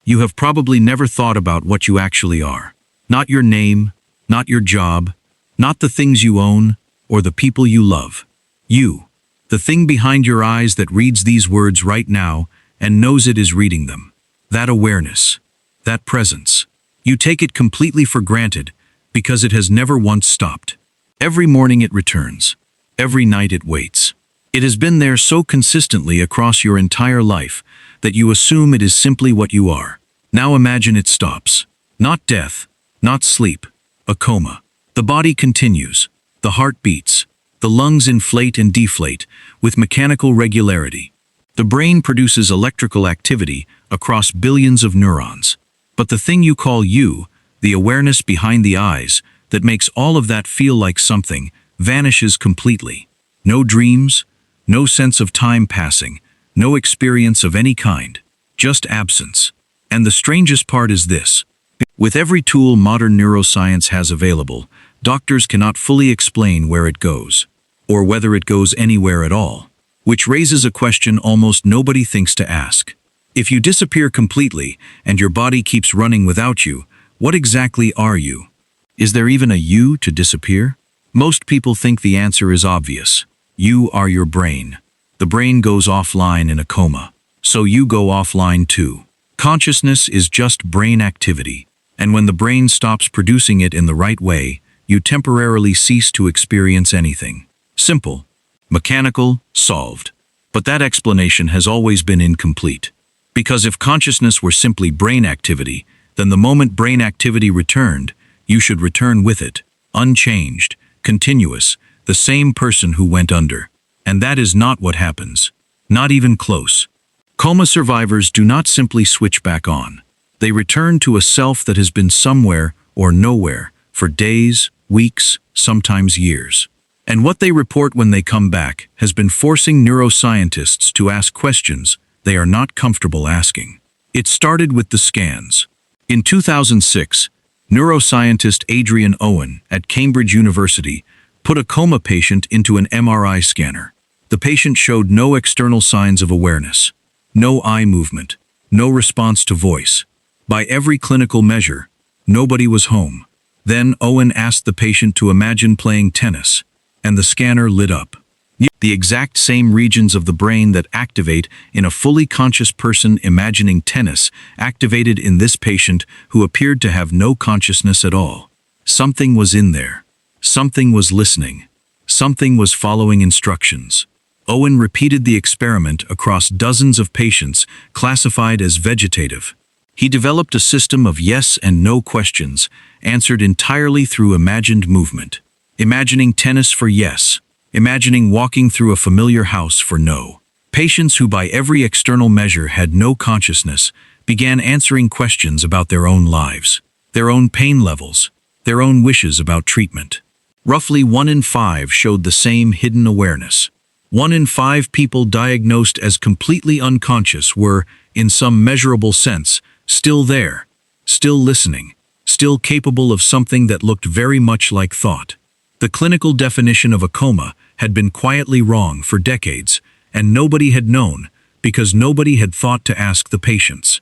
You have probably never thought about what you actually are. Not your name, not your job, not the things you own, or the people you love. You, the thing behind your eyes that reads these words right now and knows it is reading them. That awareness, that presence. You take it completely for granted because it has never once stopped. Every morning it returns. Every night it waits. It has been there so consistently across your entire life that you assume it is simply what you are. Now imagine it stops. Not death, not sleep, a coma. The body continues. The heart beats. The lungs inflate and deflate with mechanical regularity. The brain produces electrical activity across billions of neurons. But the thing you call you, the awareness behind the eyes that makes all of that feel like something, vanishes completely. No dreams, no sense of time passing, no experience of any kind, just absence. And the strangest part is this. With every tool modern neuroscience has available, doctors cannot fully explain where it goes, or whether it goes anywhere at all, which raises a question almost nobody thinks to ask. If you disappear completely and your body keeps running without you, what exactly are you? Is there even a you to disappear? Most people think the answer is obvious. You are your brain. The brain goes offline in a coma, so you go offline too. Consciousness is just brain activity, and when the brain stops producing it in the right way, you temporarily cease to experience anything. Simple, mechanical, solved. But that explanation has always been incomplete. Because if consciousness were simply brain activity, then the moment brain activity returned, you should return with it, unchanged, continuous, the same person who went under. And that is not what happens. Not even close. Coma survivors do not simply switch back on. They return to a self that has been somewhere or nowhere for days, weeks, sometimes years. And what they report when they come back has been forcing neuroscientists to ask questions they are not comfortable asking. It started with the scans. In 2006, neuroscientist Adrian Owen at Cambridge University put a coma patient into an MRI scanner. The patient showed no external signs of awareness, no eye movement, no response to voice. By every clinical measure, nobody was home. Then Owen asked the patient to imagine playing tennis, and the scanner lit up. The exact same regions of the brain that activate in a fully conscious person imagining tennis activated in this patient who appeared to have no consciousness at all. Something was in there. Something was listening. Something was following instructions. Owen repeated the experiment across dozens of patients classified as vegetative. He developed a system of yes and no questions, answered entirely through imagined movement. Imagining tennis for yes. Imagining walking through a familiar house for no. Patients who by every external measure had no consciousness began answering questions about their own lives, their own pain levels, their own wishes about treatment. Roughly 1 in 5 showed the same hidden awareness. 1 in 5 people diagnosed as completely unconscious were, in some measurable sense, still there, still listening, still capable of something that looked very much like thought. The clinical definition of a coma had been quietly wrong for decades, and nobody had known because nobody had thought to ask the patients.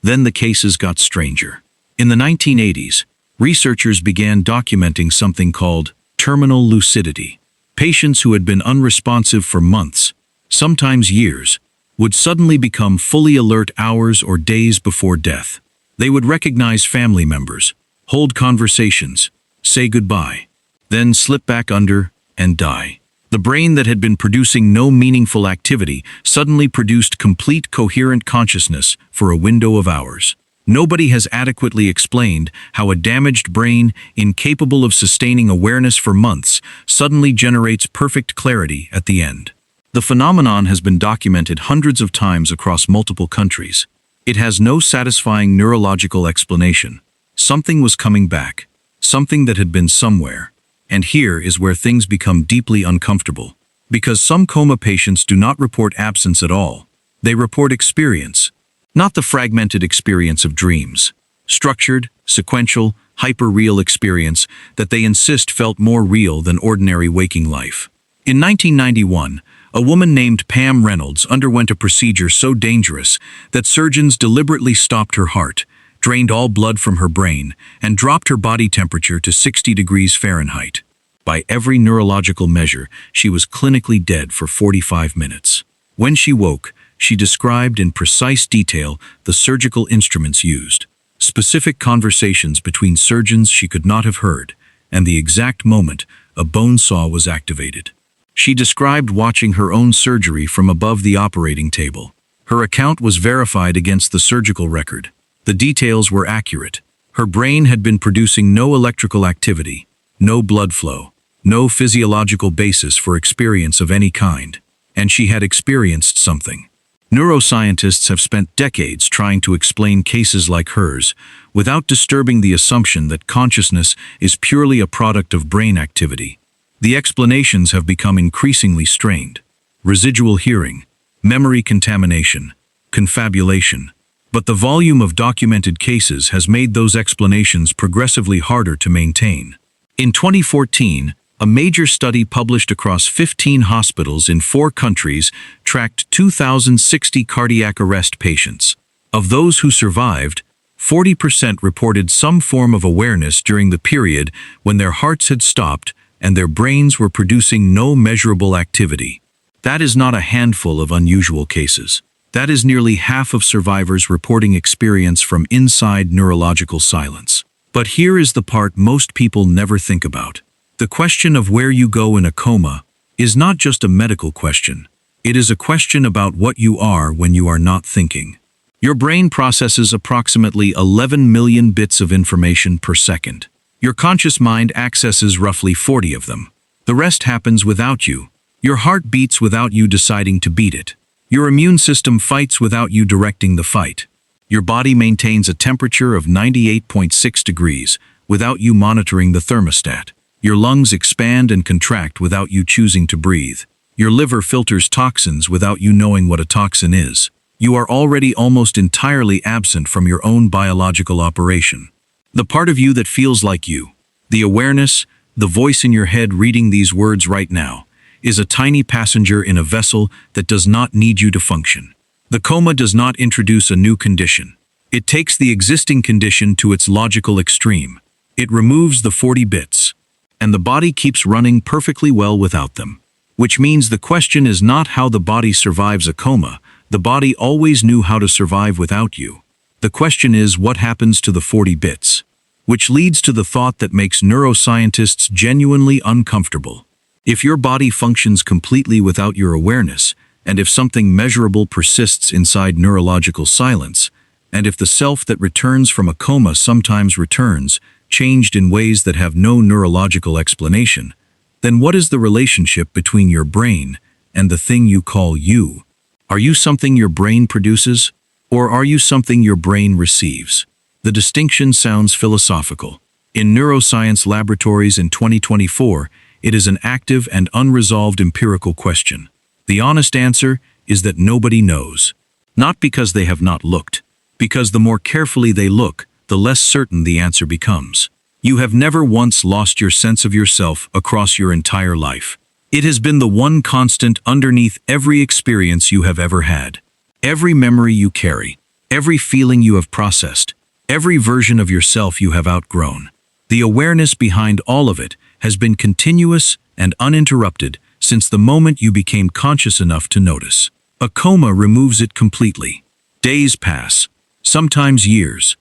Then the cases got stranger. In the 1980s, researchers began documenting something called terminal lucidity. Patients who had been unresponsive for months, sometimes years, would suddenly become fully alert hours or days before death. They would recognize family members, hold conversations, say goodbye, then slip back under and die. The brain that had been producing no meaningful activity suddenly produced complete coherent consciousness for a window of hours. Nobody has adequately explained how a damaged brain, incapable of sustaining awareness for months, suddenly generates perfect clarity at the end. The phenomenon has been documented hundreds of times across multiple countries. It has no satisfying neurological explanation. Something was coming back, something that had been somewhere. And here is where things become deeply uncomfortable. Because some coma patients do not report absence at all. They report experience. Not the fragmented experience of dreams. Structured, sequential, hyper-real experience that they insist felt more real than ordinary waking life. In 1991, A woman named Pam Reynolds underwent a procedure so dangerous that surgeons deliberately stopped her heart, drained all blood from her brain, and dropped her body temperature to 60 degrees Fahrenheit. By every neurological measure, she was clinically dead for 45 minutes. When she woke, she described in precise detail the surgical instruments used, specific conversations between surgeons she could not have heard, and the exact moment a bone saw was activated. She described watching her own surgery from above the operating table. Her account was verified against the surgical record. The details were accurate. Her brain had been producing no electrical activity, no blood flow, no physiological basis for experience of any kind, and she had experienced something. Neuroscientists have spent decades trying to explain cases like hers without disturbing the assumption that consciousness is purely a product of brain activity. The explanations have become increasingly strained. Residual hearing, memory contamination, confabulation. But the volume of documented cases has made those explanations progressively harder to maintain. In 2014, a major study published across 15 hospitals in 4 countries tracked 2,060 cardiac arrest patients. Of those who survived, 40% reported some form of awareness during the period when their hearts had stopped and their brains were producing no measurable activity. That is not a handful of unusual cases. That is nearly half of survivors reporting experience from inside neurological silence. But here is the part most people never think about. The question of where you go in a coma is not just a medical question. It is a question about what you are when you are not thinking. Your brain processes approximately 11 million bits of information per second. Your conscious mind accesses roughly 40 of them. The rest happens without you. Your heart beats without you deciding to beat it. Your immune system fights without you directing the fight. Your body maintains a temperature of 98.6 degrees without you monitoring the thermostat. Your lungs expand and contract without you choosing to breathe. Your liver filters toxins without you knowing what a toxin is. You are already almost entirely absent from your own biological operation. The part of you that feels like you, the awareness, the voice in your head reading these words right now, is a tiny passenger in a vessel that does not need you to function. The coma does not introduce a new condition. It takes the existing condition to its logical extreme. It removes the 40 bits. And the body keeps running perfectly well without them. Which means the question is not how the body survives a coma. The body always knew how to survive without you. The question is what happens to the 40 bits. Which leads to the thought that makes neuroscientists genuinely uncomfortable. If your body functions completely without your awareness, and if something measurable persists inside neurological silence, and if the self that returns from a coma sometimes returns, changed in ways that have no neurological explanation, then what is the relationship between your brain and the thing you call you? Are you something your brain produces, or are you something your brain receives? The distinction sounds philosophical. In neuroscience laboratories in 2024, it is an active and unresolved empirical question. The honest answer is that nobody knows. Not because they have not looked, because the more carefully they look, the less certain the answer becomes. You have never once lost your sense of yourself across your entire life. It has been the one constant underneath every experience you have ever had. Every memory you carry, every feeling you have processed, every version of yourself you have outgrown. The awareness behind all of it has been continuous and uninterrupted since the moment you became conscious enough to notice. A coma removes it completely. Days pass, sometimes years.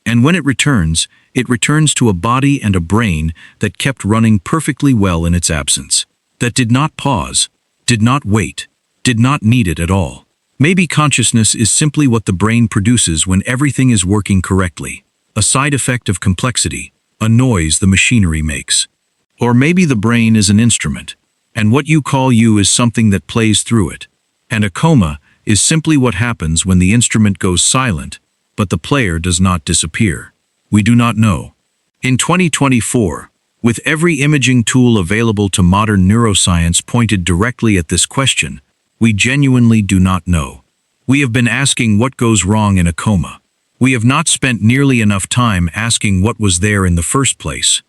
And when it returns to a body and a brain that kept running perfectly well in its absence, that did not pause, did not wait, did not need it at all. Maybe consciousness is simply what the brain produces when everything is working correctly, a side effect of complexity, a noise the machinery makes. Or maybe the brain is an instrument, and what you call you is something that plays through it. And a coma is simply what happens when the instrument goes silent, but the player does not disappear. We do not know. In 2024, with every imaging tool available to modern neuroscience pointed directly at this question, we genuinely do not know. We have been asking what goes wrong in a coma. We have not spent nearly enough time asking what was there in the first place.